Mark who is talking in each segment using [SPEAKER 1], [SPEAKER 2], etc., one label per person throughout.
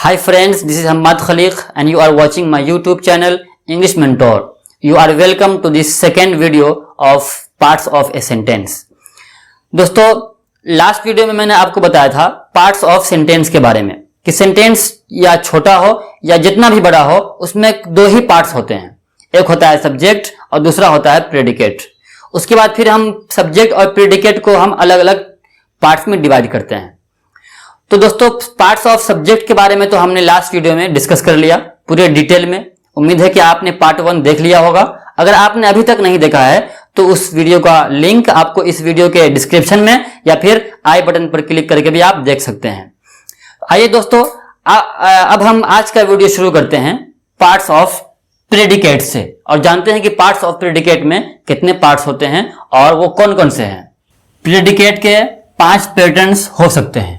[SPEAKER 1] Hi friends, this is Hamad Khaliq and you are watching my YouTube channel English Mentor. You are welcome to this second video of parts of a sentence. दोस्तों last video में मैंने आपको बताया था parts of sentence के बारे में कि सेंटेंस या छोटा हो या जितना भी बड़ा हो उसमें दो ही पार्ट्स होते हैं, एक होता है सब्जेक्ट और दूसरा होता है प्रेडिकेट। उसके बाद फिर हम सब्जेक्ट और प्रेडिकेट को हम अलग अलग पार्ट्स में डिवाइड करते हैं। तो दोस्तों पार्ट्स ऑफ सब्जेक्ट के बारे में तो हमने लास्ट वीडियो में डिस्कस कर लिया पूरे डिटेल में। उम्मीद है कि आपने पार्ट 1 देख लिया होगा। अगर आपने अभी तक नहीं देखा है तो उस वीडियो का लिंक आपको इस वीडियो के डिस्क्रिप्शन में या फिर आई बटन पर क्लिक करके भी आप देख सकते हैं। आइए दोस्तों अब हम आज का वीडियो शुरू करते हैं पार्ट्स ऑफ प्रेडिकेट से और जानते हैं कि पार्ट्स ऑफ प्रेडिकेट में कितने पार्ट्स होते हैं और वो कौन कौन से हैं। प्रेडिकेट के 5 पैटर्न्स हो सकते हैं,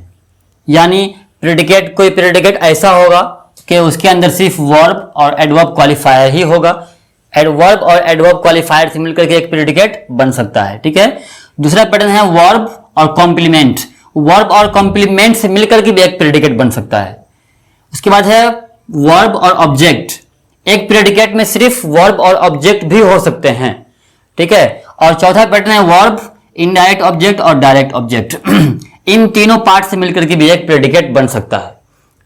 [SPEAKER 1] यानी प्रेडिकेट कोई प्रेडिकेट ऐसा होगा कि उसके अंदर सिर्फ वर्ब और एडवर्ब क्वालिफायर ही होगा। वर्ब और एडवर्ब क्वालिफायर से मिलकर के एक प्रेडिकेट बन सकता है, ठीक है। दूसरा पैटर्न है वर्ब और कॉम्प्लीमेंट। वर्ब और कॉम्प्लीमेंट से मिलकर के भी एक प्रेडिकेट बन सकता है। उसके बाद है वर्ब और ऑब्जेक्ट। एक प्रेडिकेट में सिर्फ वर्ब और ऑब्जेक्ट भी हो सकते हैं, ठीक है। और चौथा पैटर्न है वर्ब, इनडायरेक्ट ऑब्जेक्ट और डायरेक्ट ऑब्जेक्ट। इन तीनों पार्ट से मिलकर के भी एक प्रेडिकेट बन सकता है,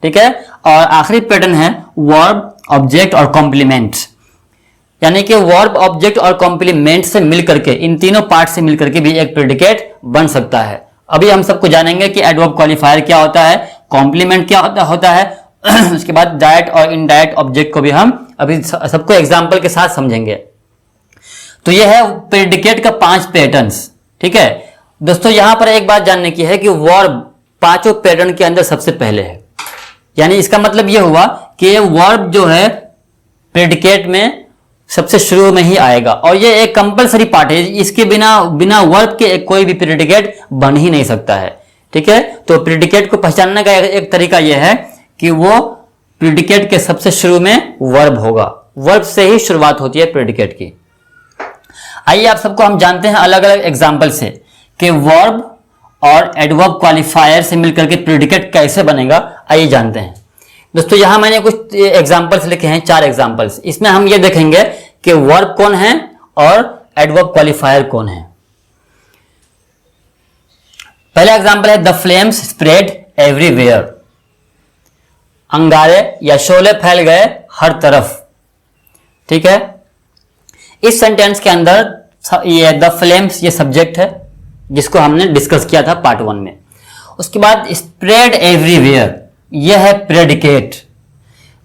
[SPEAKER 1] ठीक है। और आखिरी पैटर्न है वर्ब, ऑब्जेक्ट और कॉम्प्लीमेंट, यानी कि वर्ब, ऑब्जेक्ट और कॉम्प्लीमेंट से मिलकर के इन तीनों पार्ट से मिलकर के भी एक प्रेडिकेट बन सकता है। अभी हम सबको जानेंगे कि एडवर्ब क्वालिफायर क्या होता है, कॉम्प्लीमेंट क्या होता है। उसके बाद डायरेक्ट और इनडायरेक्ट ऑब्जेक्ट को भी हम अभी सबको एग्जाम्पल के साथ समझेंगे। तो यह है प्रेडिकेट का 5 पैटर्न्स, ठीक है। दोस्तों यहां पर एक बात जानने की है कि वर्ब 5 पैटर्न के अंदर सबसे पहले है, यानी इसका मतलब यह हुआ कि वर्ब जो है प्रेडिकेट में सबसे शुरू में ही आएगा और ये एक कंपलसरी पार्ट है। इसके बिना वर्ब के कोई भी प्रेडिकेट बन ही नहीं सकता है, ठीक है। तो प्रेडिकेट को पहचानने का एक तरीका यह है कि वो प्रेडिकेट के सबसे शुरू में वर्ब होगा। वर्ब से ही शुरुआत होती है प्रेडिकेट की। आइए आप सबको हम जानते हैं अलग अलग एग्जाम्पल से कि वर्ब और एडवर्ब क्वालिफायर से मिलकर के प्रेडिकेट कैसे बनेगा। आइए जानते हैं। दोस्तों यहां मैंने कुछ एग्जाम्पल्स लिखे हैं, 4 एग्जाम्पल्स। इसमें हम ये देखेंगे कि वर्ब कौन है और एडवर्ब क्वालिफायर कौन है। पहला एग्जाम्पल है द फ्लेम्स स्प्रेड एवरीवेयर। अंगारे या शोले फैल गए हर तरफ, ठीक है। इस सेंटेंस के अंदर ये द फ्लेम्स ये सब्जेक्ट है जिसको हमने डिस्कस किया था पार्ट 1 में। उसके बाद स्प्रेड एवरीवेयर यह है प्रेडिकेट।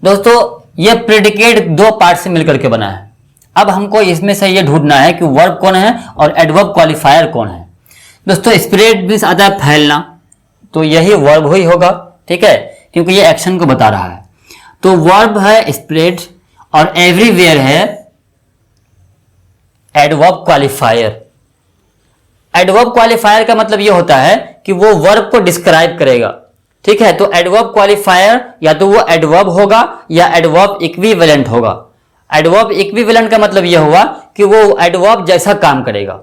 [SPEAKER 1] दोस्तों यह प्रेडिकेट 2 पार्ट से मिलकर के बना है। अब हमको इसमें से यह ढूंढना है कि वर्ब कौन है और एडवर्ब क्वालिफायर कौन है। दोस्तों स्प्रेड भी आता है फैलना, तो यही वर्ब ही होगा, ठीक है, क्योंकि यह एक्शन को बता रहा है। तो वर्ब है स्प्रेड और एवरीवेयर है एडवर्ब क्वालिफायर। एडवर्ब क्वालिफायर का मतलब यह होता है कि वो वर्ब को डिस्क्राइब करेगा, ठीक है। तो एडवर्ब क्वालिफायर या तो वो एडवर्ब होगा या एडवर्ब इक्विवेलेंट होगा। एडवर्ब इक्विवेलेंट का मतलब यह हुआ कि वो एडवर्ब जैसा काम करेगा।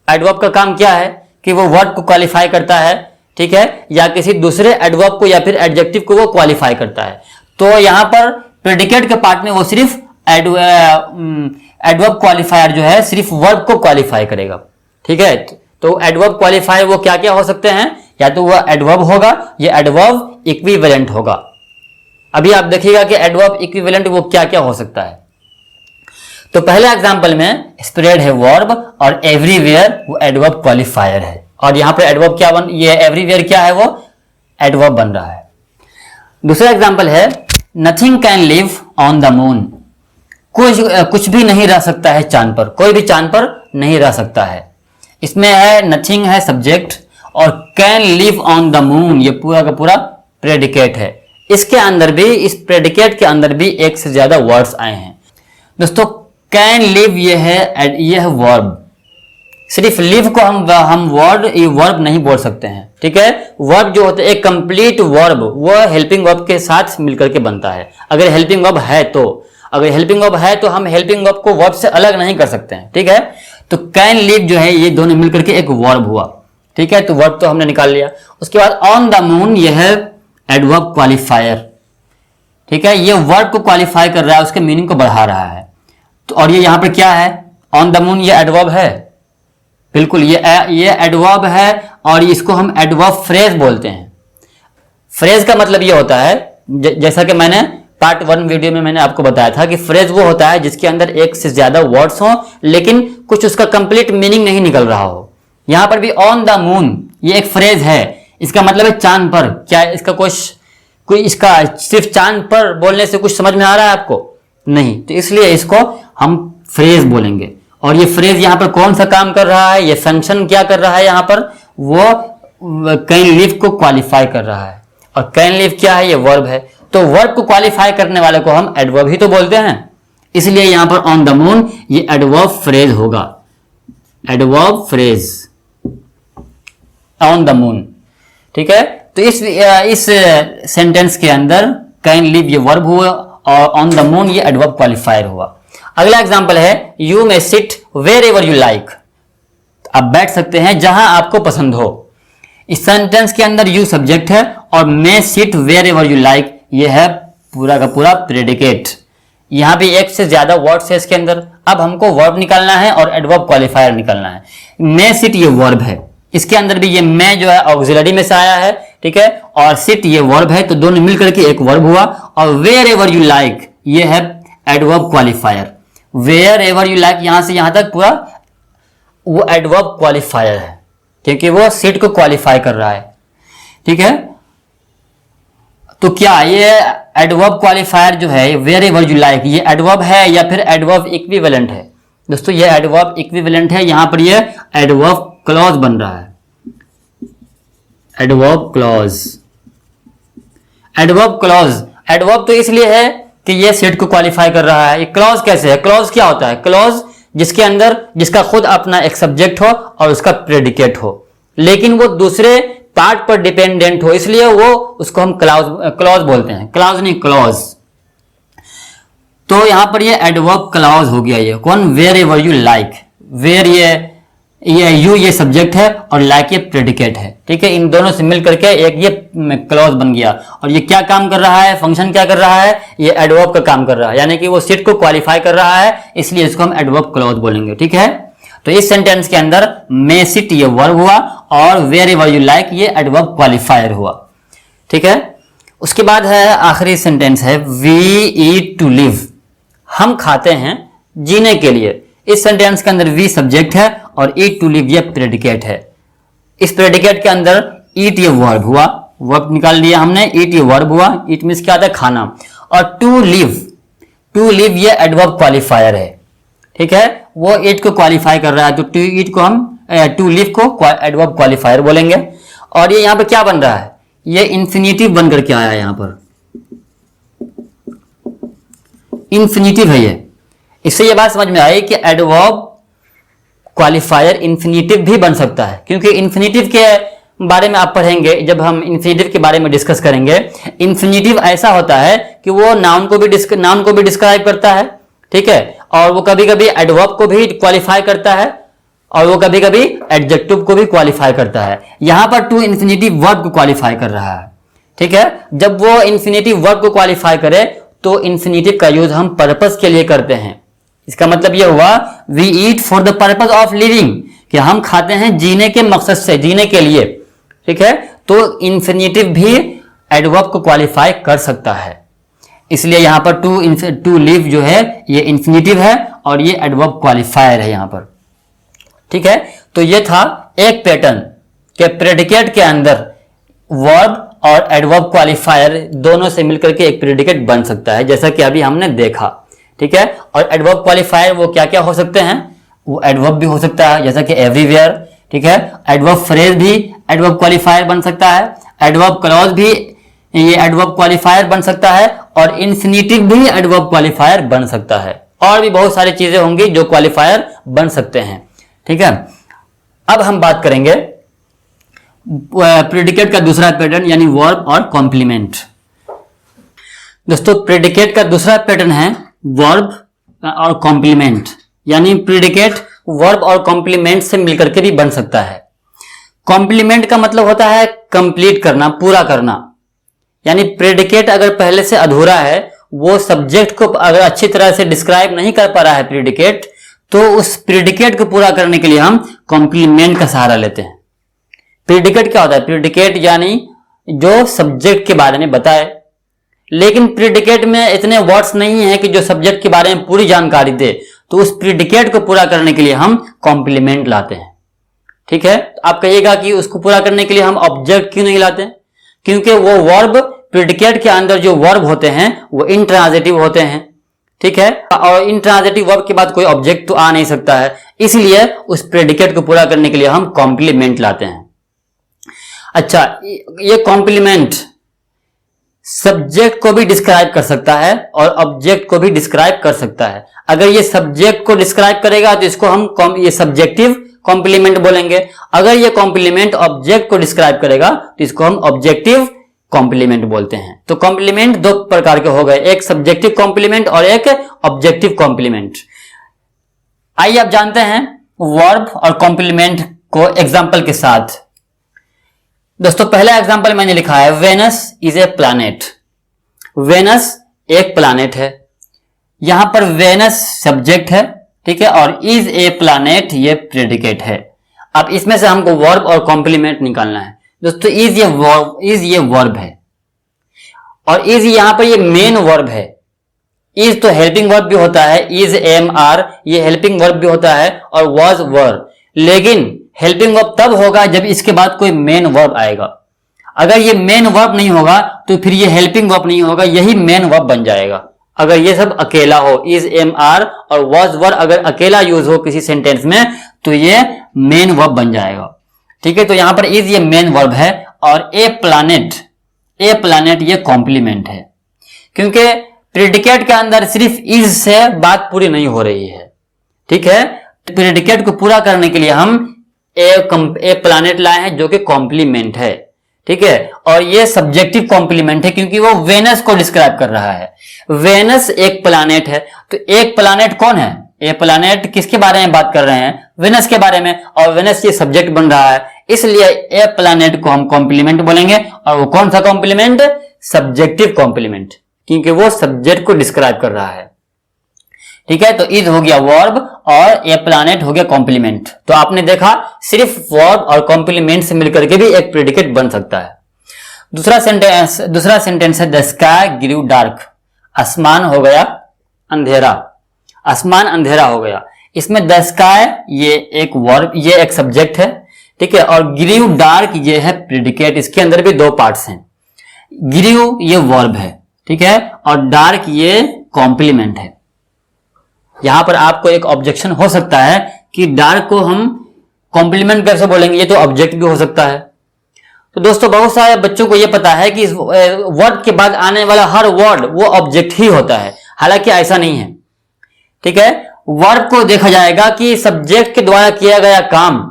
[SPEAKER 1] एडवर्ब का काम क्या है कि वो वर्ब को क्वालिफाई करता है, ठीक है, या किसी दूसरे एडवर्ब को या फिर एडजेक्टिव को वो क्वालिफाई करता है। तो यहां पर प्रेडिकेट के पार्ट में वो सिर्फ एडवर्ब क्वालिफायर जो है सिर्फ वर्ब को क्वालिफाई करेगा, ठीक है। तो एडवर्ब क्वालिफायर वो क्या क्या हो सकते हैं, या तो वह एडवर्ब होगा या एडवर्ब इक्विवेलेंट होगा। अभी आप देखिएगा कि एडवर्ब इक्विवेलेंट वो क्या क्या हो सकता है। तो पहला एग्जांपल में स्प्रेड है वर्ब और एवरीवेयर वो एडवर्ब क्वालिफायर है। और यहां पर एडवर्ब क्या ये एवरीवेयर क्या है, वो एडवर्ब बन रहा है। दूसरा एग्जांपल है nothing can live on the moon. कुछ भी नहीं रह सकता है चांद पर, कोई भी चांद पर नहीं रह सकता है। इसमें है नथिंग है सब्जेक्ट और can live on the moon ये पूरा का पूरा प्रेडिकेट है। इसके अंदर भी, इस प्रेडिकेट के अंदर भी एक से ज्यादा वर्ड्स आए हैं। दोस्तों कैन लिव ये है वर्ब। सिर्फ लिव को हम वर्ब नहीं बोल सकते हैं, ठीक है। वर्ब जो होता है एक कंप्लीट वर्ब वो हेल्पिंग वर्ब के साथ मिलकर के बनता है। अगर हेल्पिंग वर्ब है तो हम हेल्पिंग वर्ब को वर्ब से अलग नहीं कर सकते हैं, ठीक है। तो कैन लिव जो है ये दोनों मिलकर के एक वर्ब हुआ, ठीक है। तो वर्ब तो हमने निकाल लिया। उसके बाद ऑन द मून यह है एडवर्ब क्वालिफायर। ठीक है, ये वर्ब को क्वालिफाई कर रहा है, उसके मीनिंग को बढ़ा रहा है। तो और ये यहाँ पर क्या है, ऑन द मून, ये एडवर्ब है, बिल्कुल ये एडवर्ब है और इसको हम एडवर्ब फ्रेज बोलते हैं। फ्रेज का मतलब ये होता है, जैसा कि मैंने पार्ट 1 वीडियो में मैंने आपको बताया था कि फ्रेज वो होता है जिसके अंदर एक से ज्यादा वर्ड्स हो लेकिन कुछ उसका कंप्लीट मीनिंग नहीं निकल रहा हो। यहां पर भी ऑन द मून ये एक फ्रेज है, इसका मतलब है चांद पर। क्या इसका कोई इसका सिर्फ चांद पर बोलने से कुछ समझ में आ रहा है आपको? नहीं, तो इसलिए इसको हम फ्रेज बोलेंगे। और ये फ्रेज यहाँ पर कौन सा काम कर रहा है, ये फंक्शन क्या कर रहा है, यहाँ पर वो कैन लिव को क्वालिफाई कर रहा है। और कैन लिव क्या है, ये वर्ब है, तो वर्ब को क्वालिफाई करने वाले को हम एडवर्ब ही तो बोलते हैं। इसलिए यहां पर ऑन द मून ये एडवर्ब फ्रेज होगा, adverb phrase on the moon. ठीक है, तो इस सेंटेंस के अंदर कैन लिव ये वर्ब हुआ और ऑन द मून ये एडवर्ब क्वालिफायर हुआ। अगला एग्जांपल है you may sit wherever you like. आप बैठ सकते हैं जहां आपको पसंद हो। इस सेंटेंस के अंदर यू सब्जेक्ट है और may sit wherever you like ये है पूरा का पूरा प्रेडिकेट। यहां भी एक से ज्यादा वर्ड्स है इसके अंदर। अब हमको वर्ब निकालना है और एडवर्ब क्वालिफायर निकालना है। मे सिट ये वर्ब है, इसके अंदर भी ये मे जो है ऑक्सिलरी में से आया है, ठीक है, और सिट ये वर्ब है, तो दोनों मिलकर के एक वर्ब हुआ। और वेयर एवर यू लाइक ये है adverb qualifier. Wherever you like यहां से यहां तक पूरा वो एडवर्ब क्वालिफायर है क्योंकि वो सिट को क्वालिफाई कर रहा है। ठीक है, तो क्या ये एडवर्ब क्वालिफायर जो है वेयर एवर यू लाइक ये एडवर्ब है या फिर एडवर्ब इक्विवेलेंट है? दोस्तों ये एडवर्ब इक्विवेलेंट है। यहां पर ये एडवर्ब क्लॉज बन रहा है, adverb clause. Adverb clause adverb तो इसलिए है कि ये सेट को क्वालिफाई कर रहा है। ये क्लॉज कैसे है? क्लॉज क्या होता है? क्लॉज जिसके अंदर जिसका खुद अपना एक सब्जेक्ट हो और उसका प्रेडिकेट हो लेकिन वो दूसरे पार्ट पर डिपेंडेंट हो, इसलिए वो उसको हम क्लॉज बोलते हैं। क्लॉज नहीं, क्लॉज। तो यहां पर ये एडवर्ब क्लॉज हो गया। ये कौन? Wherever you like. Where ये यू ये सब्जेक्ट है और लाइक ये प्रेडिकेट है। ठीक है, इन दोनों से मिलकर के एक ये क्लॉज बन गया। और ये क्या काम कर रहा है? फंक्शन क्या कर रहा है? ये एडवर्ब का काम कर रहा है, यानी कि वो सिट को क्वालिफाई कर रहा है, इसलिए इसको हम एडवर्ब क्लॉज बोलेंगे। ठीक है, तो इस सेंटेंस के अंदर मे सिट ये वर्ब हुआ और वेयर एवर यू लाइक ये एडवर्ब क्वालिफायर हुआ। ठीक है, उसके बाद है आखिरी सेंटेंस है वी ईट टू लिव। हम खाते हैं जीने के लिए। इस सेंटेंस के अंदर वी सब्जेक्ट है और ईट टू लिव ये प्रेडिकेट है। इस प्रेडिकेट के अंदर ईट ये वर्ब हुआ, वर्ब निकाल लिया हमने, ईट ये वर्ब हुआ। ईट मींस क्या आता है? खाना। और टू लिव ये एडवर्ब क्वालिफायर है। ठीक है, वो ईट को क्वालिफाई कर रहा है, तो टू लिव को एडवर्ब क्वालिफायर बोलेंगे। और ये यहां पर क्या बन रहा है? ये इंफिनिटिव बनकर के आया है। यहां पर इंफिनिटिव है ये। इससे ये बात समझ में आई कि एडवर्ब क्वालिफायर इंफिनिटिव भी बन सकता है, क्योंकि इंफिनिटिव के बारे में आप पढ़ेंगे जब हम इंफिनिटिव के बारे में डिस्कस करेंगे। इंफिनिटिव ऐसा होता है कि वो नाउन को भी डिस्क्राइब करता है, ठीक है, और वो कभी कभी एडवर्ब को भी क्वालिफाई करता है और वो कभी कभी एडजेक्टिव को भी क्वालिफाई करता है। यहां पर टू इंफिनिटिव वर्ब को क्वालिफाई कर रहा है। ठीक है, जब वो इंफिनिटिव वर्ब को क्वालिफाई करे तो इंफिनिटिव का यूज हम पर्पस के लिए करते हैं। इसका मतलब यह हुआ we eat for the purpose of living, कि हम खाते हैं जीने के मकसद से, जीने के लिए। ठीक है, तो इंफिनिटिव भी एडवर्ब को क्वालिफाई कर सकता है, इसलिए यहां पर टू लिव जो है ये इंफिनिटिव है और ये एडवर्ब क्वालिफायर है यहां पर। ठीक है, तो ये था एक पैटर्न के प्रेडिकेट के अंदर वर्ब और एडवर्ब क्वालिफायर दोनों से मिलकर के एक प्रेडिकेट बन सकता है, जैसा कि अभी हमने देखा। ठीक है, और एडवर्ब क्वालिफायर वो क्या क्या हो सकते हैं? वो एडवर्ब भी हो सकता है जैसा कि एवरीवेयर। ठीक है, एडवर्ब फ्रेज भी एडवर्ब क्वालिफायर बन सकता है, एडवर्ब क्लॉज भी ये एडवर्ब क्वालिफायर बन सकता है और इंफिनिटिव भी एडवर्ब क्वालिफायर बन सकता है। और भी बहुत सारी चीजें होंगी जो क्वालिफायर बन सकते हैं। ठीक है, अब हम बात करेंगे प्रेडिकेट का दूसरा पैटर्न यानी वर्ब और कॉम्प्लीमेंट। दोस्तों प्रेडिकेट का दूसरा पैटर्न है वर्ब और कॉम्प्लीमेंट, यानी प्रेडिकेट वर्ब और कॉम्प्लीमेंट से मिलकर के भी बन सकता है। कॉम्प्लीमेंट का मतलब होता है कंप्लीट करना, पूरा करना, यानी प्रेडिकेट अगर पहले से अधूरा है, वो सब्जेक्ट को अगर अच्छी तरह से डिस्क्राइब नहीं कर पा रहा है प्रेडिकेट, तो उस प्रेडिकेट को पूरा करने के लिए हम कॉम्प्लीमेंट का सहारा लेते हैं। प्रेडिकेट क्या होता है? प्रेडिकेट यानी जो सब्जेक्ट के बारे में बताए, लेकिन प्रेडिकेट में इतने वर्ड्स नहीं है कि जो सब्जेक्ट के बारे में पूरी जानकारी दे, तो उस प्रेडिकेट को पूरा करने के लिए हम कॉम्प्लीमेंट लाते हैं। ठीक है, आप कहिएगा कि उसको पूरा करने के लिए हम ऑब्जेक्ट क्यों नहीं लाते? क्योंकि वो वर्ब, प्रेडिकेट के अंदर जो वर्ब होते हैं वो इंट्रांजिटिव होते हैं। ठीक है, और इंट्रांजिटिव वर्ब के बाद कोई ऑब्जेक्ट तो आ नहीं सकता है, इसलिए उस प्रेडिकेट को पूरा करने के लिए हम कॉम्प्लीमेंट लाते हैं। अच्छा, ये कॉम्प्लीमेंट सब्जेक्ट को भी डिस्क्राइब कर सकता है और ऑब्जेक्ट को भी डिस्क्राइब कर सकता है। अगर ये सब्जेक्ट को डिस्क्राइब करेगा तो इसको हम ये सब्जेक्टिव कॉम्प्लीमेंट बोलेंगे। अगर ये कॉम्प्लीमेंट ऑब्जेक्ट को डिस्क्राइब करेगा तो इसको हम ऑब्जेक्टिव कॉम्प्लीमेंट बोलते हैं। तो कॉम्प्लीमेंट दो प्रकार के हो गए, एक सब्जेक्टिव कॉम्प्लीमेंट और एक ऑब्जेक्टिव कॉम्प्लीमेंट। आइए अब जानते हैं वर्ब और कॉम्प्लीमेंट को एग्जाम्पल के साथ। दोस्तों, पहला एग्जाम्पल मैंने लिखा है, Venus is a planet. Venus एक प्लैनेट है, यहां पर वेनस सब्जेक्ट है, ठीक है, और इज ए प्लैनेट ये प्रेडिकेट है। अब इसमें से हमको वर्ब और कॉम्प्लीमेंट निकालना है। दोस्तों, इज ये वर्ब है और इज यहां पर ये मेन वर्ब है। इज तो हेल्पिंग वर्ब भी होता है, इज एम आर ये हेल्पिंग वर्ब भी होता है, और वॉज वर, लेकिन हेल्पिंग वर्ब तब होगा जब इसके बाद कोई मेन वर्ब आएगा। अगर ये मेन वर्ब नहीं होगा तो फिर ये हेल्पिंग वर्ब नहीं होगा, यही मेन वर्ब बन जाएगा। अगर ये सब अकेला हो, इज एम आर और वॉज वर अगर अकेला यूज हो किसी सेंटेंस में तो ये मेन वर्ब बन जाएगा। ठीक है, तो यहां पर इज ये मेन वर्ब है और ए प्लैनेट ये कॉम्प्लीमेंट है, क्योंकि प्रेडिकेट के अंदर सिर्फ इज से बात पूरी नहीं हो रही है। ठीक है, प्रेडिकेट को पूरा करने के लिए हम ए प्लैनेट लाए हैं जो कि कॉम्प्लीमेंट है। ठीक है, और ये सब्जेक्टिव कॉम्प्लीमेंट है क्योंकि वो वेनस को डिस्क्राइब कर रहा है। वेनस एक प्लैनेट है, तो एक प्लैनेट कौन है? ए प्लैनेट किसके बारे में बात कर रहे हैं? वेनस के बारे में, और वेनस ये सब्जेक्ट बन रहा है, इसलिए ए प्लैनेट को हम कॉम्प्लीमेंट बोलेंगे। और वो कौन सा कॉम्प्लीमेंट? सब्जेक्टिव कॉम्प्लीमेंट, क्योंकि वो सब्जेक्ट को डिस्क्राइब कर रहा है। ठीक है, तो इज हो गया वर्ब और ए प्लैनेट हो गया कॉम्प्लीमेंट। तो आपने देखा सिर्फ वर्ब और कॉम्प्लीमेंट से मिलकर के भी एक प्रेडिकेट बन सकता है। दूसरा सेंटेंस है द स्काई ग्रू डार्क। आसमान हो गया अंधेरा, आसमान अंधेरा हो गया। इसमें द स्काई ये एक वर्ब, ये एक सब्जेक्ट है। ठीक है, और ग्रू डार्क ये है प्रेडिकेट। इसके अंदर भी दो पार्ट्स हैं, ग्रू ये वर्ब है, ठीक है, और डार्क ये कॉम्प्लीमेंट है। यहां पर आपको एक ऑब्जेक्शन हो सकता है कि डार्क को हम कॉम्प्लीमेंट कैसे बोलेंगे, ये तो ऑब्जेक्ट भी हो सकता है। तो दोस्तों, बहुत सारे बच्चों को यह पता है कि इस वर्ड के बाद आने वाला हर वर्ड वो ऑब्जेक्ट ही होता है, हालांकि ऐसा नहीं है। ठीक है, वर्ब को देखा जाएगा कि सब्जेक्ट के द्वारा किया गया काम,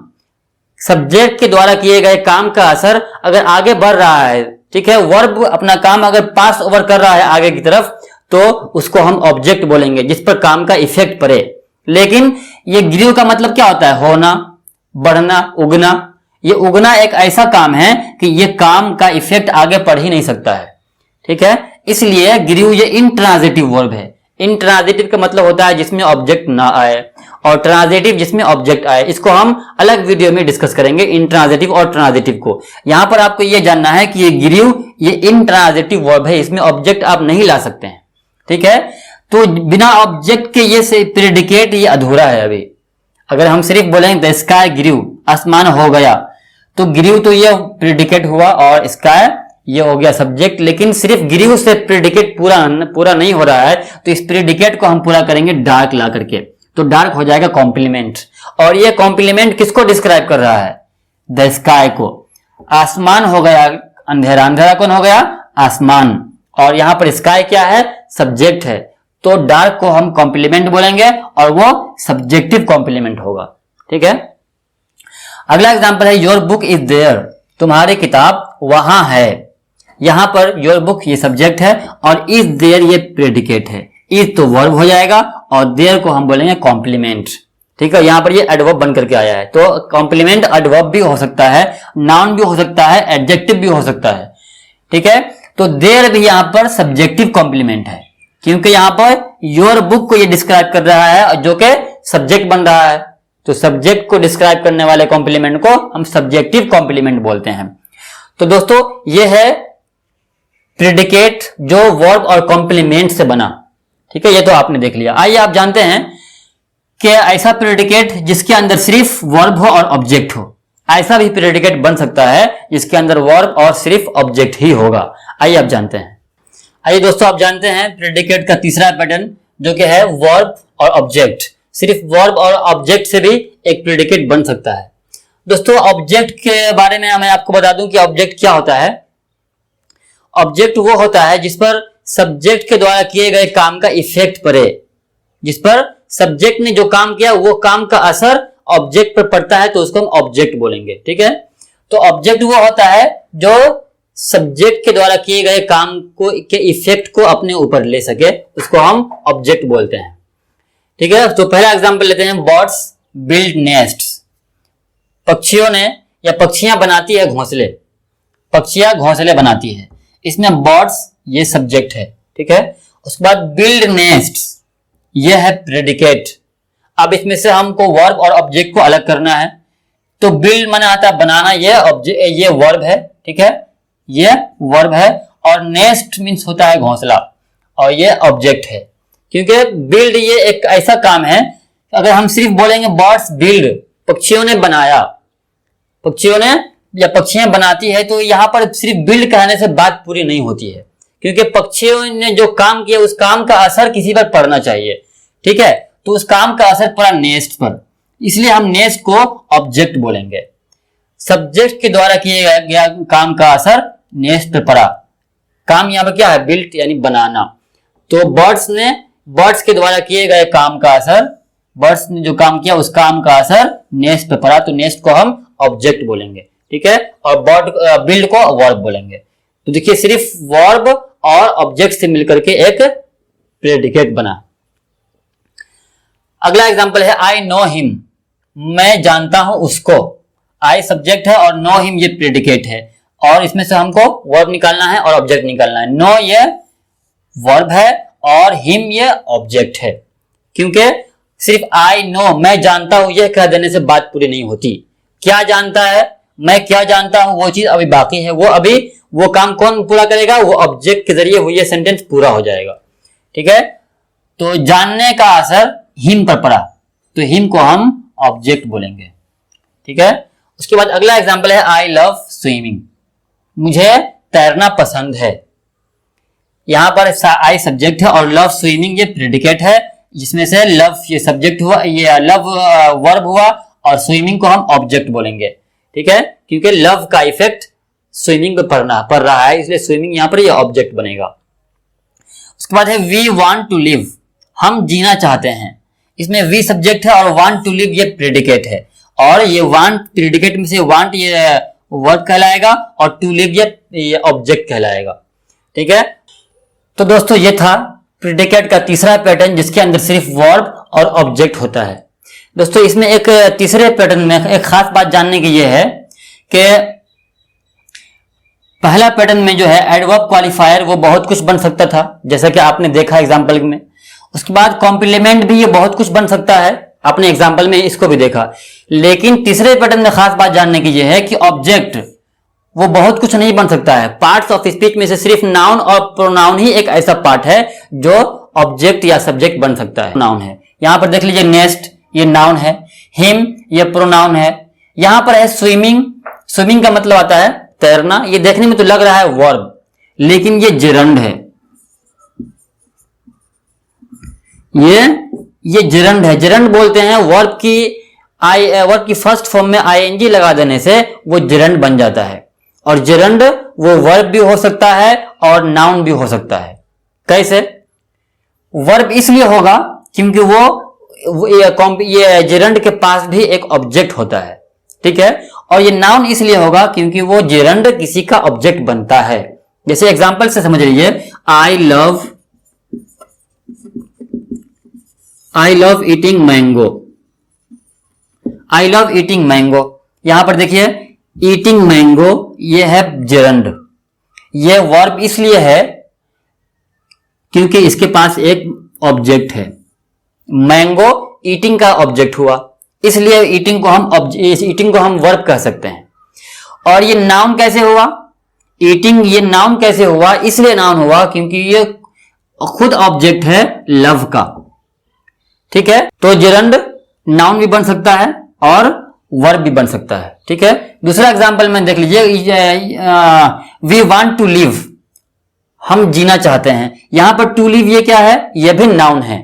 [SPEAKER 1] सब्जेक्ट के द्वारा किए गए काम का असर अगर आगे बढ़ रहा है, ठीक है, वर्ब अपना काम अगर पास ओवर कर रहा है आगे की तरफ, तो उसको हम ऑब्जेक्ट बोलेंगे जिस पर काम का इफेक्ट पड़े। लेकिन ये ग्रू का मतलब क्या होता है? होना, बढ़ना, उगना। ये उगना एक ऐसा काम है कि ये काम का इफेक्ट आगे पड़ ही नहीं सकता है। ठीक है, इसलिए ग्रू ये इंट्रांजिटिव वर्ब है। इंट्रांजिटिव का मतलब होता है जिसमें ऑब्जेक्ट ना आए, और ट्रांजिटिव जिसमें ऑब्जेक्ट आए। इसको हम अलग वीडियो में डिस्कस करेंगे, इंट्रांजिटिव और ट्रांजिटिव को। यहां पर आपको यह जानना है कि ये ग्रू ये इंट्रांजिटिव वर्ब है, इसमें ऑब्जेक्ट आप नहीं ला सकते हैं। ठीक है, तो बिना ऑब्जेक्ट के ये से प्रेडिकेट ये अधूरा है। अभी अगर हम सिर्फ बोलेंगे द स्काई ग्रू, आसमान हो गया, तो ग्रू तो ये प्रेडिकेट हुआ और स्काई ये हो गया सब्जेक्ट। लेकिन सिर्फ ग्रू से प्रेडिकेट पूरा नहीं हो रहा है, तो इस प्रेडिकेट को हम पूरा करेंगे डार्क ला करके, तो डार्क हो जाएगा कॉम्प्लीमेंट। और ये कॉम्प्लीमेंट किसको डिस्क्राइब कर रहा है? द स्काई को। आसमान हो गया अंधेरा, अंधेरा कौन हो गया? आसमान। और यहां पर स्काई क्या है? सब्जेक्ट है, तो डार्क को हम कॉम्प्लीमेंट बोलेंगे और वो सब्जेक्टिव कॉम्प्लीमेंट होगा। ठीक है, अगला एग्जांपल है योर बुक इज देयर। तुम्हारी किताब वहां है। यहां पर योर बुक ये सब्जेक्ट है और इज देयर ये प्रेडिकेट है। इज तो वर्ब हो जाएगा और देयर को हम बोलेंगे कॉम्प्लीमेंट। ठीक है, यहां पर ये एडवर्ब बन करके आया है, तो कॉम्प्लीमेंट एडवर्ब भी हो सकता है, नाउन भी हो सकता है, एडजेक्टिव भी हो सकता है। ठीक है, तो देयर भी यहाँ पर सब्जेक्टिव कॉम्प्लीमेंट है, क्योंकि यहाँ पर योर बुक को ये डिस्क्राइब कर रहा है जो कि सब्जेक्ट बन रहा है। तो सब्जेक्ट को डिस्क्राइब करने वाले कॉम्प्लीमेंट को हम सब्जेक्टिव कॉम्प्लीमेंट बोलते हैं। तो दोस्तों ये है प्रेडिकेट जो वर्ब और कॉम्प्लीमेंट से बना। ठीक है, ये तो आपने देख लिया। आइए आप जानते हैं कि ऐसा प्रेडिकेट जिसके अंदर सिर्फ वर्ब हो और ऑब्जेक्ट हो, ऐसा भी प्रेडिकेट बन सकता है जिसके अंदर वर्ब और सिर्फ ऑब्जेक्ट ही होगा। आइए आप जानते हैं। आइए दोस्तों आप जानते हैं प्रेडिकेट का तीसरा पैटर्न जो कि है वर्ब और ऑब्जेक्ट। सिर्फ वर्ब और ऑब्जेक्ट से भी एक प्रेडिकेट बन सकता है। दोस्तों ऑब्जेक्ट के बारे में मैं आपको बता दूं कि ऑब्जेक्ट क्या होता है। ऑब्जेक्ट वो होता है जिस पर सब्जेक्ट के द्वारा किए गए काम का इफेक्ट पड़े, जिस पर सब्जेक्ट ने जो काम किया वो काम का असर ऑब्जेक्ट पर पड़ता है, तो उसको हम ऑब्जेक्ट बोलेंगे। ठीक है, तो ऑब्जेक्ट वो होता है जो सब्जेक्ट के द्वारा किए गए काम को के इफेक्ट को अपने ऊपर ले सके, उसको हम ऑब्जेक्ट बोलते हैं। ठीक है, तो पहला एग्जांपल लेते हैं, बर्ड्स बिल्ड नेस्ट्स। पक्षियों ने या पक्षियां बनाती है घोंसले, पक्षियां घोंसले बनाती है। इसमें बर्ड्स ये सब्जेक्ट है। ठीक है, उसके बाद बिल्ड नेस्ट्स ये है प्रेडिकेट। अब इसमें से हमको वर्ब और ऑब्जेक्ट को अलग करना है। तो बिल्ड माने आता है बनाना, ये वर्ब है। ठीक है, ये वर्ब है, और नेस्ट मीन्स होता है घोंसला, और ये ऑब्जेक्ट है। क्योंकि बिल्ड ये एक ऐसा काम है, अगर हम सिर्फ बोलेंगे बर्ड्स बिल्ड, पक्षियों ने बनाया, पक्षियों ने या पक्षियां बनाती है, तो यहां पर सिर्फ बिल्ड कहने से बात पूरी नहीं होती है, क्योंकि पक्षियों ने जो काम किया उस काम का असर किसी पर पड़ना चाहिए। ठीक है, तो उस काम का असर पड़ा नेस्ट पर, इसलिए हम नेस्ट को ऑब्जेक्ट बोलेंगे। सब्जेक्ट के द्वारा किए गया काम का असर नेस्ट पर पड़ा। काम यहाँ पर क्या है, बिल्ट यानी बनाना। तो बर्ड्स के द्वारा किए गए काम का असर, बर्ड्स ने जो काम किया उस काम का असर नेस्ट पर पड़ा, तो नेस्ट को हम ऑब्जेक्ट बोलेंगे। ठीक है, और बिल्ड को वर्ब बोलेंगे। तो देखिए सिर्फ वर्ब और ऑब्जेक्ट से मिलकर के एक प्रेडिकेट बना। अगला एग्जांपल है आई नो हिम, मैं जानता हूं उसको। आई सब्जेक्ट है और नो हिम ये प्रेडिकेट है, और इसमें से हमको वर्ब निकालना है और ऑब्जेक्ट निकालना है। नो ये वर्ब है और हिम ये ऑब्जेक्ट है। क्योंकि सिर्फ आई नो मैं जानता हूं यह कह देने से बात पूरी नहीं होती। क्या जानता है, मैं क्या जानता हूं वो चीज अभी बाकी है, वो काम कौन पूरा करेगा, वो ऑब्जेक्ट के जरिए ये सेंटेंस पूरा हो जाएगा। ठीक है, तो जानने का असर हिम पर पड़ा, तो हिम को हम ऑब्जेक्ट बोलेंगे। ठीक है, उसके बाद अगला एग्जांपल है आई लव स्विमिंग, मुझे तैरना पसंद है। यहां पर आई सब्जेक्ट है और लव स्विमिंग ये प्रेडिकेट है, जिसमें से लव ये सब्जेक्ट हुआ, ये लव वर्ब हुआ, और स्विमिंग को हम ऑब्जेक्ट बोलेंगे। ठीक है, क्योंकि लव का इफेक्ट स्विमिंग पर पड़ रहा है, इसलिए स्विमिंग यहां पर ये ऑब्जेक्ट बनेगा। उसके बाद है वी वांट टू लिव, हम जीना चाहते हैं। इसमें वी सब्जेक्ट है और वांट टू लिव ये प्रेडिकेट है, और ये वांट प्रेडिकेट में से वांट ये वर्ब कहलाएगा और टू लिव ये ऑब्जेक्ट कहलाएगा। ठीक है, तो दोस्तों ये था प्रेडिकेट का तीसरा पैटर्न जिसके अंदर सिर्फ वर्ब और ऑब्जेक्ट होता है। दोस्तों इसमें एक तीसरे पैटर्न में एक खास बात जानने की ये है कि पहला पैटर्न में जो है एडवर्ब क्वालिफायर वो बहुत कुछ बन सकता था, जैसा कि आपने देखा एग्जाम्पल में। उसके बाद कॉम्प्लीमेंट भी ये बहुत कुछ बन सकता है, आपने एग्जाम्पल में इसको भी देखा। लेकिन तीसरे पैटर्न में खास बात जानने की ये है कि ऑब्जेक्ट वो बहुत कुछ नहीं बन सकता है। पार्ट्स ऑफ स्पीच में से सिर्फ नाउन और प्रोनाउन ही एक ऐसा पार्ट है जो ऑब्जेक्ट या सब्जेक्ट बन सकता है। नाउन है, यहां पर देख लीजिए नेस्ट ये नाउन है, हिम ये प्रोनाउन है। यहां पर है स्विमिंग, स्विमिंग का मतलब आता है तैरना। ये देखने में तो लग रहा है वर्ब, लेकिन ये जिरंड है, ये जिरंड है। जिरंड बोलते हैं वर्ब की फर्स्ट फॉर्म में आईएनजी लगा देने से वो जिरंड बन जाता है, और जिरंड वो वर्ब भी हो सकता है और नाउन भी हो सकता है। कैसे? वर्ब इसलिए होगा क्योंकि ये जिरंड के पास भी एक ऑब्जेक्ट होता है। ठीक है, और ये नाउन इसलिए होगा क्योंकि वो जिरंड किसी का ऑब्जेक्ट बनता है। जैसे एग्जांपल से समझ लीजिए, I love eating mango. I love eating mango, यहां पर देखिए ईटिंग मैंगो ये है जिरंड, ये वर्ब इसलिए है क्योंकि इसके पास एक ऑब्जेक्ट है। मैंगो ईटिंग का ऑब्जेक्ट हुआ, इसलिए ईटिंग को हम वर्ब कह सकते हैं। और ये नाउन कैसे हुआ? ईटिंग ये नाउन कैसे हुआ? इसलिए नाउन हुआ क्योंकि ये खुद ऑब्जेक्ट है लव का। ठीक है, तो जेरंड नाउन भी बन सकता है और वर्ब भी बन सकता है। ठीक है, दूसरा एग्जांपल में देख लीजिए, वी वांट टू लिव, हम जीना चाहते हैं। यहां पर टू लिव ये क्या है? ये भी नाउन है।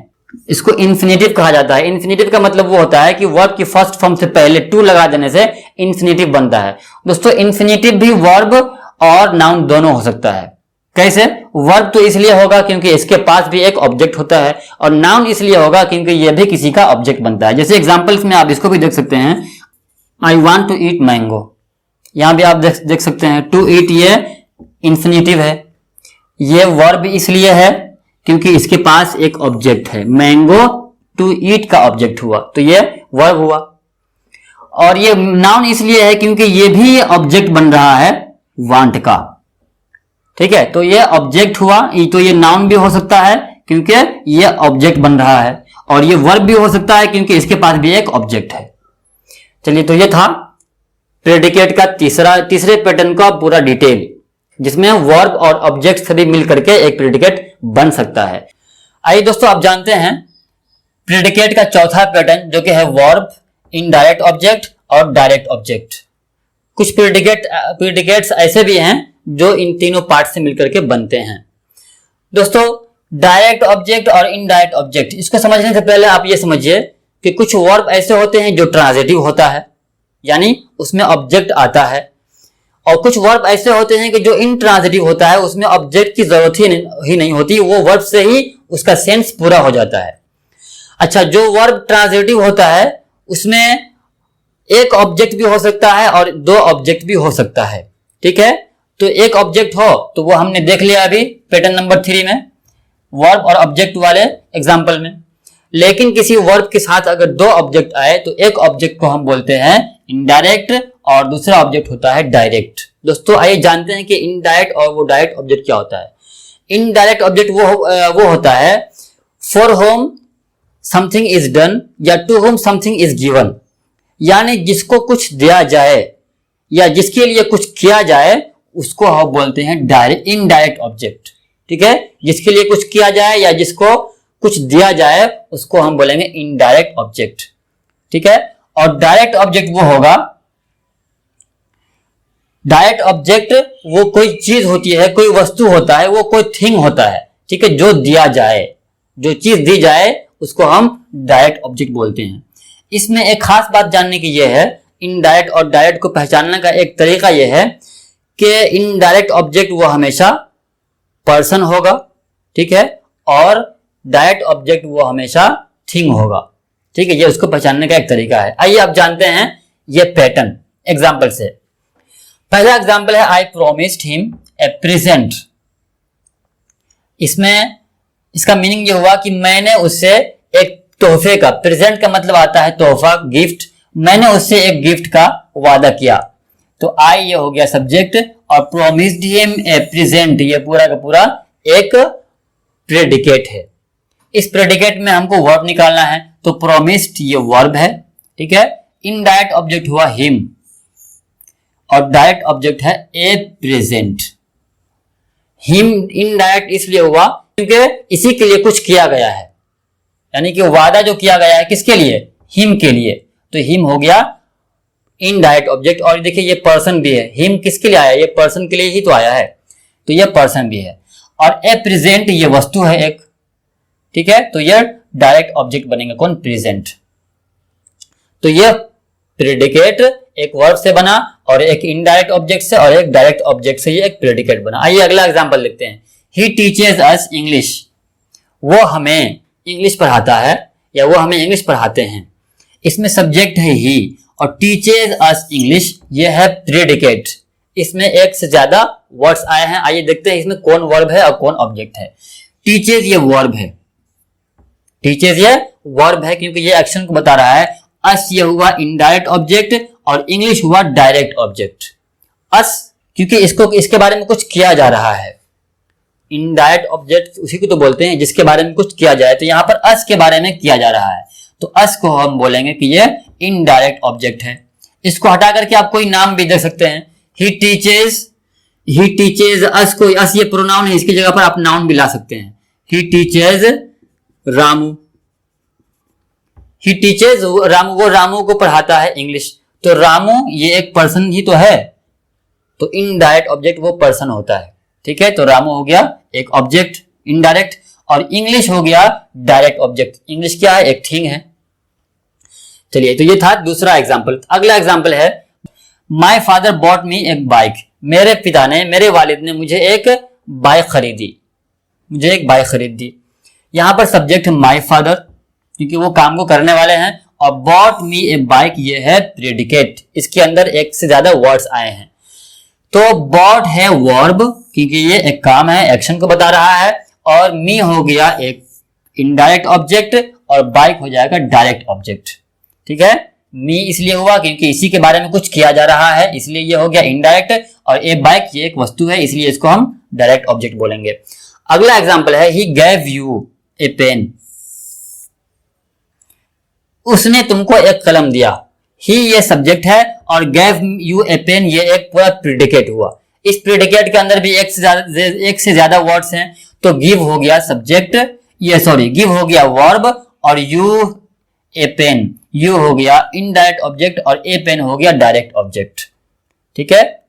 [SPEAKER 1] इसको इन्फिनेटिव कहा जाता है। इन्फिनेटिव का मतलब वो होता है कि वर्ब की फर्स्ट फॉर्म से पहले टू लगा देने से इन्फिनेटिव बनता है। दोस्तों इन्फिनेटिव भी वर्ब और नाउन दोनों हो सकता है। कैसे? वर्ब तो इसलिए होगा क्योंकि इसके पास भी एक ऑब्जेक्ट होता है, और नाउन इसलिए होगा क्योंकि यह भी किसी का ऑब्जेक्ट बनता है। जैसे एग्जांपल्स में आप इसको भी देख सकते हैं, I want to eat mango, यहां भी आप देख सकते हैं टू ईट ये इन्फिनेटिव है। ये वर्ब इसलिए है क्योंकि इसके पास एक ऑब्जेक्ट है। मैंगो टू ईट का ऑब्जेक्ट हुआ, तो ये वर्ब हुआ। और ये नाउन इसलिए है क्योंकि ये भी ऑब्जेक्ट बन रहा है वांट का। ठीक है, तो ये ऑब्जेक्ट हुआ, तो ये नाउन भी हो सकता है क्योंकि ये ऑब्जेक्ट बन रहा है, और ये वर्ब भी हो सकता है क्योंकि इसके पास भी एक ऑब्जेक्ट है। चलिए, तो ये था प्रेडिकेट का तीसरे पैटर्न का पूरा डिटेल, जिसमें वर्ब और ऑब्जेक्ट सभी मिलकर के एक प्रेडिकेट बन सकता है। आइए दोस्तों, आप जानते हैं प्रेडिकेट का चौथा पैटर्न, जो कि है वर्ब, इनडायरेक्ट ऑब्जेक्ट और डायरेक्ट ऑब्जेक्ट। कुछ प्रेडिकेट्स ऐसे भी हैं जो इन तीनों पार्ट से मिलकर के बनते हैं। दोस्तों डायरेक्ट ऑब्जेक्ट और इनडायरेक्ट ऑब्जेक्ट, इसको समझने से पहले आप ये समझिए कि कुछ वर्ब ऐसे होते हैं जो ट्रांजिटिव होता है, यानी उसमें ऑब्जेक्ट आता है, और कुछ वर्ब ऐसे होते हैं कि जो इनट्रांजिटिव होता है, उसमें ऑब्जेक्ट की जरूरत ही नहीं होती, वो वर्ब से ही उसका सेंस पूरा हो जाता है। अच्छा, जो वर्ब ट्रांजिटिव होता है उसमें एक ऑब्जेक्ट भी हो सकता है और दो ऑब्जेक्ट भी हो सकता है। ठीक है, तो एक ऑब्जेक्ट हो तो वो हमने देख लिया अभी पैटर्न नंबर 3 में, वर्ब और ऑब्जेक्ट वाले एग्जांपल में। लेकिन किसी वर्ब के साथ अगर दो ऑब्जेक्ट आए तो एक ऑब्जेक्ट को हम बोलते हैं इनडायरेक्ट और दूसरा ऑब्जेक्ट होता है डायरेक्ट। दोस्तों आइए जानते हैं कि इनडायरेक्ट और वो डायरेक्ट ऑब्जेक्ट क्या होता है। इनडायरेक्ट ऑब्जेक्ट वो होता है for whom something is done या to whom something is given, यानी जिसको कुछ दिया जाए या जिसके लिए कुछ किया जाए उसको हम बोलते हैं इनडायरेक्ट ऑब्जेक्ट। ठीक है, जिसके लिए कुछ किया जाए या जिसको कुछ दिया जाए उसको हम बोलेंगे इनडायरेक्ट ऑब्जेक्ट। ठीक है, और डायरेक्ट ऑब्जेक्ट वो होगा, डायरेक्ट ऑब्जेक्ट वो कोई चीज होती है, कोई वस्तु होता है, वो कोई थिंग होता है। ठीक है, जो दिया जाए, जो चीज दी जाए उसको हम डायरेक्ट ऑब्जेक्ट बोलते हैं। इसमें एक खास बात जानने की यह है, इनडायरेक्ट और डायरेक्ट को पहचानने का एक तरीका यह है कि इनडायरेक्ट ऑब्जेक्ट वो हमेशा पर्सन होगा, ठीक है, और डायरेक्ट ऑब्जेक्ट वो हमेशा थिंग होगा। ठीक है, ये उसको पहचानने का एक तरीका है। आइए आप जानते हैं ये पैटर्न एग्जाम्पल से। पहला एग्जाम्पल है आई प्रोमिस्ड हिम ए प्रेजेंट। इसमें इसका मीनिंग ये हुआ कि मैंने उससे एक तोहफे का, प्रेजेंट का मतलब आता है तोहफा, गिफ्ट, मैंने उससे एक गिफ्ट का वादा किया। तो आई ये हो गया सब्जेक्ट और प्रोमिस्ड हिम ए प्रेजेंट ये पूरा का पूरा एक प्रेडिकेट है। इस प्रेडिकेट में हमको वर्ब निकालना है, तो प्रोमिस्ड ये वर्ब है। ठीक है, इनडायरेक्ट ऑब्जेक्ट हुआ हिम और डायरेक्ट ऑब्जेक्ट है ए प्रेजेंट। हिम इनडायरेक्ट इसलिए हुआ क्योंकि इसी के लिए कुछ किया गया है, यानी कि वादा जो किया गया है किसके लिए? हिम के लिए, तो हिम हो गया इनडायरेक्ट ऑब्जेक्ट। और देखिए ये पर्सन भी है, हिम किसके लिए आया? ये पर्सन के लिए ही तो आया है, तो ये पर्सन भी है। और ए प्रेजेंट ये वस्तु है एक, ठीक है, तो ये डायरेक्ट ऑब्जेक्ट बनेगा कौन? प्रेजेंट। तो ये प्रेडिकेट एक वर्ब से बना और एक इनडायरेक्ट ऑब्जेक्ट से और एक डायरेक्ट ऑब्जेक्ट से ये एक प्रेडिकेट बना। आइए अगला एग्जांपल लिखते हैं। ही टीचेस अस इंग्लिश, वो हमें इंग्लिश पढ़ाता है या वो हमें इंग्लिश पढ़ाते हैं। इसमें सब्जेक्ट है ही और टीचेस अस इंग्लिश ये है प्रेडिकेट। इसमें एक से ज्यादा वर्ड्स आए हैं। आइए देखते हैं इसमें कौन वर्ब है और कौन ऑब्जेक्ट है। टीचेस ये वर्ब है, टीचेस ये वर्ब है क्योंकि ये एक्शन को बता रहा है। अस ये हुआ इनडायरेक्ट ऑब्जेक्ट और इंग्लिश हुआ डायरेक्ट ऑब्जेक्ट। अस क्योंकि इसको इसके बारे में कुछ किया जा रहा है। इनडायरेक्ट ऑब्जेक्ट उसी को तो बोलते हैं जिसके बारे में कुछ किया जाए। तो यहाँ पर अस के बारे में किया जा रहा है, तो अस को हम बोलेंगे कि ये इनडायरेक्ट ऑब्जेक्ट है। इसको हटा करके आप कोई नाम भी दे सकते हैं। ही टीचेज अस को, अस ये प्रोनाउन है, इसकी जगह पर आप नाउन भी ला सकते हैं। ही टीचेज रामू, ही टीचेज रामू, वो रामू को पढ़ाता है इंग्लिश। तो रामू ये एक पर्सन ही तो है, तो इनडायरेक्ट ऑब्जेक्ट वो पर्सन होता है। ठीक है, तो रामू हो गया एक ऑब्जेक्ट इनडायरेक्ट, और इंग्लिश हो गया डायरेक्ट ऑब्जेक्ट। इंग्लिश क्या है? एक थिंग है। चलिए, तो ये था दूसरा एग्जाम्पल। अगला एग्जाम्पल है माई फादर बॉट मी एक बाइक। मेरे पिता ने, मेरे वालिद ने मुझे एक बाइक खरीदी, मुझे एक बाइक खरीद दी। यहां पर सब्जेक्ट है माई फादर, क्योंकि वो काम को करने वाले हैं, और बॉट मी ए बाइक ये है प्रेडिकेट। इसके अंदर एक से ज्यादा वर्ड्स आए हैं। तो बॉट है वर्ब, क्योंकि ये एक काम है, एक्शन को बता रहा है, और मी हो गया एक इनडायरेक्ट ऑब्जेक्ट, और बाइक हो जाएगा डायरेक्ट ऑब्जेक्ट। ठीक है, मी इसलिए हुआ क्योंकि इसी के बारे में कुछ किया जा रहा है, इसलिए ये हो गया इनडायरेक्ट, और ए बाइक ये एक वस्तु है, इसलिए इसको हम डायरेक्ट ऑब्जेक्ट बोलेंगे। अगला एग्जाम्पल है ही गैव यू ए पेन। उसने तुमको एक कलम दिया। ही ये सब्जेक्ट है, और गैव यू ए पेन ये एक पूरा प्रेडिकेट हुआ। इस प्रेडिकेट के अंदर भी एक से ज्यादा वर्ड्स हैं, तो गिव हो गया सब्जेक्ट, ये सॉरी गिव हो गया वर्ब, और यू ए पेन, यू हो गया इनडायरेक्ट ऑब्जेक्ट, और ए पेन हो गया डायरेक्ट ऑब्जेक्ट। ठीक है,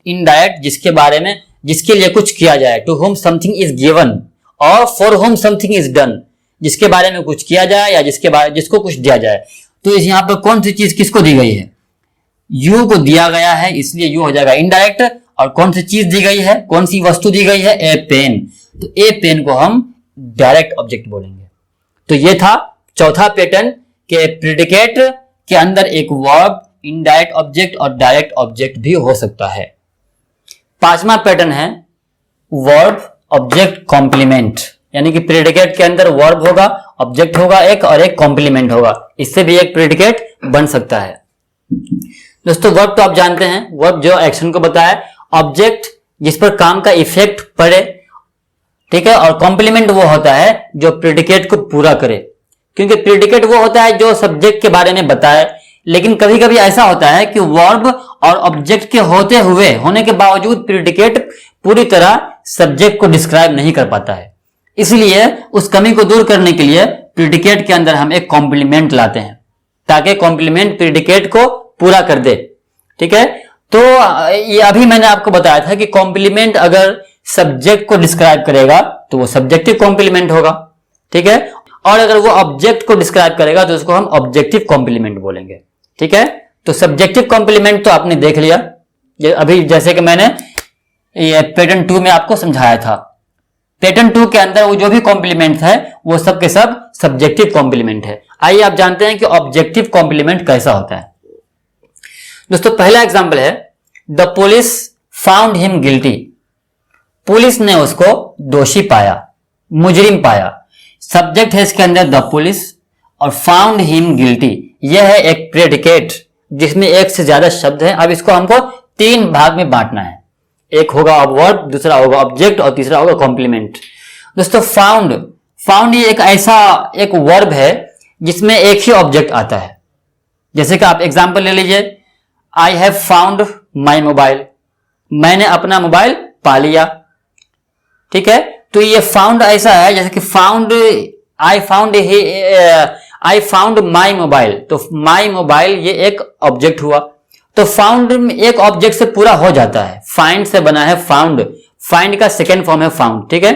[SPEAKER 1] इनडायरेक्ट जिसके बारे में, जिसके लिए कुछ किया जाए, to whom something is given, और for whom something is done, जिसके बारे में कुछ किया जाए या जिसको कुछ दिया जाए। तो इस यहाँ पर कौन सी चीज किसको दी गई है? यू को दिया गया है, इसलिए यू हो जाएगा इनडायरेक्ट। और कौन सी चीज दी गई है, कौन सी वस्तु दी गई है? ए पेन। तो ए पेन को हम डायरेक्ट ऑब्जेक्ट बोलेंगे। तो ये था चौथा पैटर्न के प्रेडिकेट के अंदर एक वर्ब, इनडायरेक्ट ऑब्जेक्ट और डायरेक्ट ऑब्जेक्ट भी हो सकता है। पांचवा पैटर्न है वर्ब ऑब्जेक्ट कॉम्प्लीमेंट, यानी कि प्रेडिकेट के अंदर वर्ब होगा, ऑब्जेक्ट होगा एक, और एक कॉम्प्लीमेंट होगा। इससे भी एक प्रेडिकेट बन सकता है। दोस्तों, वर्ब तो आप जानते हैं, वर्ब जो एक्शन को बताए, ऑब्जेक्ट जिस पर काम का इफेक्ट पड़े, ठीक है, और कॉम्प्लीमेंट वो होता है जो प्रेडिकेट को पूरा करे। क्योंकि प्रेडिकेट वो होता है जो सब्जेक्ट के बारे में बताए, लेकिन कभी कभी ऐसा होता है कि वर्ब और ऑब्जेक्ट के होने के बावजूद प्रेडिकेट पूरी तरह सब्जेक्ट को डिस्क्राइब नहीं कर पाता है। इसलिए उस कमी को दूर करने के लिए प्रेडिकेट के अंदर हम एक कॉम्प्लीमेंट लाते हैं, ताकि कॉम्प्लीमेंट प्रेडिकेट को पूरा कर दे। ठीक है, तो ये अभी मैंने आपको बताया था कि कॉम्प्लीमेंट अगर सब्जेक्ट को डिस्क्राइब करेगा तो वो सब्जेक्टिव कॉम्प्लीमेंट होगा। ठीक है, और अगर वो ऑब्जेक्ट को डिस्क्राइब करेगा तो उसको हम ऑब्जेक्टिव कॉम्प्लीमेंट बोलेंगे। ठीक है, तो सब्जेक्टिव कॉम्प्लीमेंट तो आपने देख लिया, ये अभी जैसे कि मैंने ये पैटर्न 2 में आपको समझाया था। पैटर्न 2 के अंदर वो जो भी कॉम्प्लीमेंट है वो सब के सब सब्जेक्टिव कॉम्प्लीमेंट है। आइए आप जानते हैं कि ऑब्जेक्टिव कॉम्प्लीमेंट कैसा होता है। दोस्तों, पहला एग्जांपल है the police found him guilty. Police ने उसको दोषी पाया, मुजरिम पाया। सब्जेक्ट है इसके अंदर द पुलिस, और फाउंड हिम गिल्टी यह है एक प्रेडिकेट जिसमें एक से ज्यादा शब्द है। अब इसको हमको 3 भाग में बांटना है, एक होगा वर्ब, दूसरा होगा ऑब्जेक्ट, और तीसरा होगा कॉम्प्लीमेंट। दोस्तों, फाउंड ये एक ऐसा एक वर्ब है जिसमें एक ही ऑब्जेक्ट आता है। जैसे कि आप एग्जांपल ले लीजिए, I have found my mobile, मैंने अपना मोबाइल पा लिया। ठीक है, तो ये फाउंड ऐसा है जैसे कि found, I found my mobile, तो माई मोबाइल ये एक ऑब्जेक्ट हुआ। तो फाउंड एक ऑब्जेक्ट से पूरा हो जाता है, फाइंड से बना है फाउंड, फाइंड का सेकेंड फॉर्म है फाउंड। ठीक है,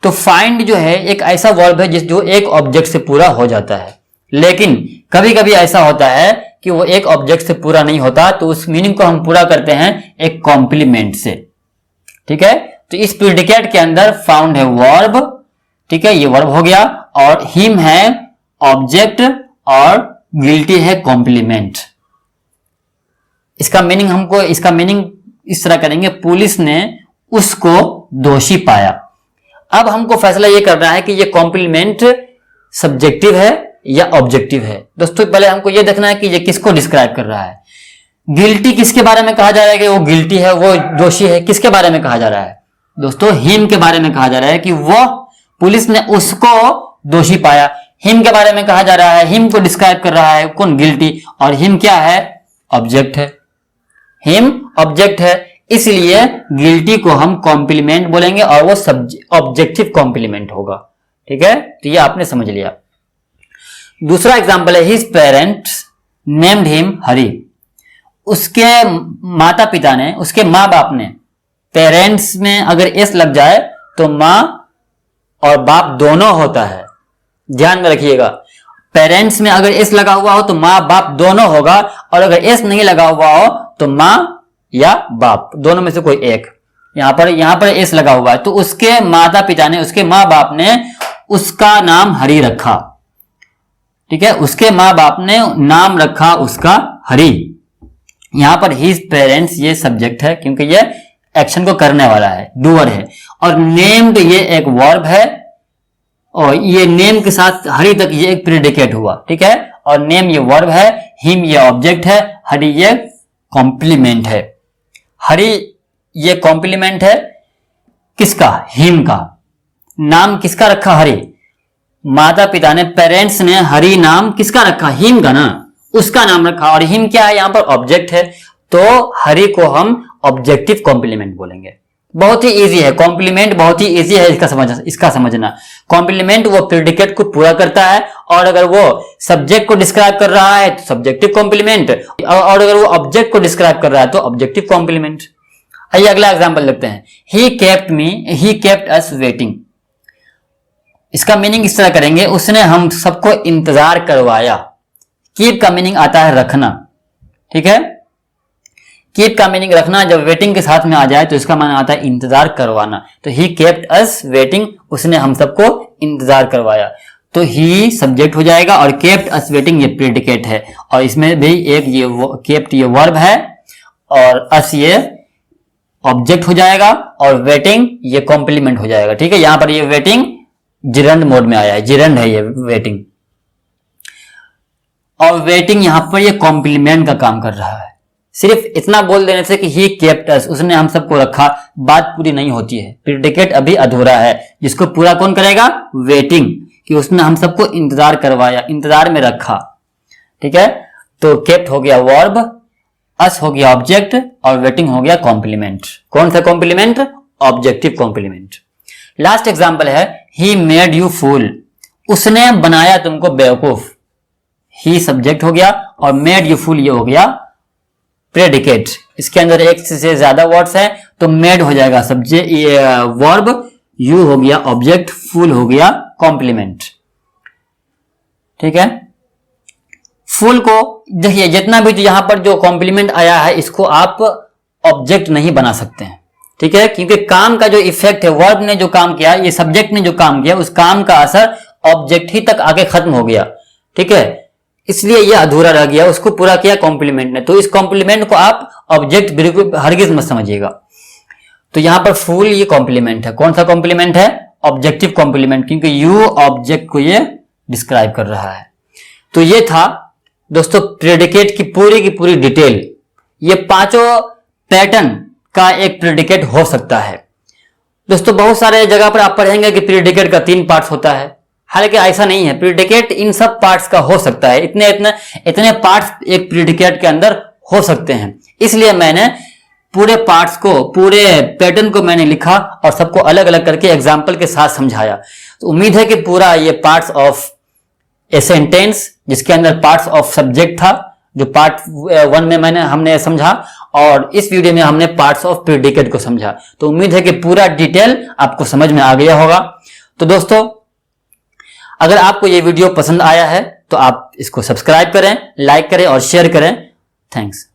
[SPEAKER 1] तो फाइंड जो है एक ऐसा वर्ब है जो एक ऑब्जेक्ट से पूरा हो जाता है। लेकिन कभी कभी ऐसा होता है कि वो एक ऑब्जेक्ट से पूरा नहीं होता, तो उस मीनिंग को हम पूरा करते हैं एक कॉम्प्लीमेंट से। ठीक है, तो इस प्रेडिकेट के अंदर फाउंड है वर्ब, ठीक है, ये वर्ब हो गया, और हिम है ऑब्जेक्ट, और गिल्टी है कॉम्प्लीमेंट। इसका मीनिंग इस तरह करेंगे, पुलिस ने उसको दोषी पाया। अब हमको फैसला ये करना है कि ये कॉम्प्लीमेंट सब्जेक्टिव है या ऑब्जेक्टिव है। दोस्तों, पहले हमको ये देखना है कि ये किसको डिस्क्राइब कर रहा है। गिल्टी किसके बारे में कहा जा रहा है कि वो गिल्टी है, वो दोषी है? किसके बारे में कहा जा रहा है दोस्तों? हिम के बारे में कहा जा रहा है कि वो पुलिस ने उसको दोषी पाया। हिम के बारे में कहा जा रहा है, हिम को डिस्क्राइब कर रहा है कौन? गिल्टी। और हिम क्या है? ऑब्जेक्ट है। हिम ऑब्जेक्ट है, इसलिए गिल्टी को हम कॉम्प्लीमेंट बोलेंगे और वो ऑब्जेक्टिव कॉम्प्लीमेंट होगा। ठीक है, तो ये आपने समझ लिया। दूसरा एग्जांपल है, his parents named him Hari. उसके माता पिता ने, उसके माँ बाप ने, पेरेंट्स में अगर एस लग जाए तो माँ और बाप दोनों होता है, ध्यान में रखिएगा। पेरेंट्स में अगर एस लगा हुआ हो तो माँ बाप दोनों होगा, और अगर एस नहीं लगा हुआ हो तो माँ या बाप, दोनों में से कोई एक। यहां पर एस लगा हुआ है तो उसके माता पिता ने, उसके माँ बाप ने उसका नाम हरि रखा। ठीक है, उसके माँ बाप ने नाम रखा उसका हरि। यहां पर हिज पेरेंट्स ये सब्जेक्ट है क्योंकि ये एक्शन को करने वाला है, डूअर है। और नेम्ड ये एक वर्ब है, और ये नेम के साथ हरि तक ये एक प्रेडिकेट हुआ। ठीक है, और नेम ये वर्ब है, हिम ये ऑब्जेक्ट है, हरि ये कॉम्प्लीमेंट है। हरि ये कॉम्प्लीमेंट है किसका? हिम का। नाम किसका रखा? हरि। माता पिता ने, पेरेंट्स ने हरि नाम किसका रखा? हिम का ना, उसका नाम रखा। और हिम क्या है? यहां पर ऑब्जेक्ट है, तो हरि को हम ऑब्जेक्टिव कॉम्प्लीमेंट बोलेंगे। बहुत ही इजी है, कॉम्प्लीमेंट बहुत ही इजी है इसका समझना। कॉम्प्लीमेंट वो प्रेडिकेट को पूरा करता है, और अगर वो सब्जेक्ट को डिस्क्राइब कर रहा है तो सब्जेक्टिव कॉम्प्लीमेंट, और अगर वो ऑब्जेक्ट को डिस्क्राइब कर रहा है तो ऑब्जेक्टिव कॉम्प्लीमेंट। आइए अगला एग्जांपल लेते हैं। He kept us waiting. इसका मीनिंग इस तरह करेंगे, उसने हम सबको इंतजार करवाया। कीप का मीनिंग आता है रखना। ठीक है, कीप का मीनिंग रखना, जब वेटिंग के साथ में आ जाए तो इसका माना आता है इंतजार करवाना। तो ही केप्ट अस वेटिंग, उसने हम सबको इंतजार करवाया। तो ही सब्जेक्ट हो जाएगा और केप्ट अस वेटिंग ये प्रेडिकेट है, और इसमें भी एक ये केप्ट ये वर्ब है, और अस ये ऑब्जेक्ट हो जाएगा, और वेटिंग ये कॉम्प्लीमेंट हो जाएगा। ठीक है, यहां पर ये वेटिंग जिरंड मोड में आया है, जिरंड है ये वेटिंग, और वेटिंग यहां पर ये कॉम्प्लीमेंट का काम कर रहा है। सिर्फ इतना बोल देने से कि ही केप्ट अस, उसने हम सबको रखा, बात पूरी नहीं होती है। प्रेडिकेट अभी अधूरा है, जिसको पूरा कौन करेगा? वेटिंग, कि उसने हम सबको इंतजार करवाया, इंतजार में रखा। ठीक है, तो केप्ट हो गया वर्ब, अस हो गया ऑब्जेक्ट, और वेटिंग हो गया कॉम्प्लीमेंट। कौन सा complement? Objective complement. Last example है, ही मेड यू फूल। उसने बनाया तुमको बेवकूफ। ही सब्जेक्ट हो गया, और मेड यू फूल ये हो गया प्रेडिकेट। इसके अंदर एक से ज्यादा वर्ड्स है तो मेड हो जाएगा सब्जेक्ट, वर्ब, यू हो गया ऑब्जेक्ट, फूल हो गया कॉम्प्लीमेंट। ठीक है, फूल को देखिए, जितना भी यहां पर जो कॉम्प्लीमेंट आया है इसको आप ऑब्जेक्ट नहीं बना सकते हैं। ठीक है, क्योंकि काम का जो इफेक्ट है, वर्ब ने जो काम किया, ये सब्जेक्ट ने जो काम किया, उस काम का असर ऑब्जेक्ट ही तक आके खत्म हो गया। ठीक है, इसलिए यह अधूरा रह गया, उसको पूरा किया कॉम्प्लीमेंट ने। तो इस कॉम्प्लीमेंट को आप ऑब्जेक्ट बिल्कुल हरगिज मत समझिएगा। तो यहां पर फूल ये कॉम्प्लीमेंट है। कौन सा कॉम्प्लीमेंट है? ऑब्जेक्टिव कॉम्प्लीमेंट, क्योंकि यू ऑब्जेक्ट को ये डिस्क्राइब कर रहा है। तो ये था दोस्तों प्रेडिकेट की पूरी डिटेल। ये पांचों पैटर्न का एक प्रेडिकेट हो सकता है। दोस्तों बहुत सारे जगह पर आप पढ़ेंगे कि प्रेडिकेट का 3 पार्ट्स होता है, हालांकि ऐसा नहीं है। प्रेडिकेट इन सब पार्ट्स का हो सकता है, इतने पार्ट्स एक प्रेडिकेट के अंदर हो सकते हैं। इसलिए मैंने पूरे पार्ट्स को, पूरे पैटर्न को मैंने लिखा और सबको अलग अलग करके एग्जाम्पल के साथ समझाया। तो उम्मीद है कि पूरा ये पार्ट्स ऑफ ए सेंटेंस, जिसके अंदर पार्ट्स ऑफ सब्जेक्ट था, जो पार्ट 1 में हमने समझा, और इस वीडियो में हमने पार्ट्स ऑफ प्रेडिकेट को समझा। तो उम्मीद है कि पूरा डिटेल आपको समझ में आ गया होगा। तो दोस्तों अगर आपको ये वीडियो पसंद आया है तो आप इसको सब्सक्राइब करें, लाइक करें और शेयर करें। थैंक्स।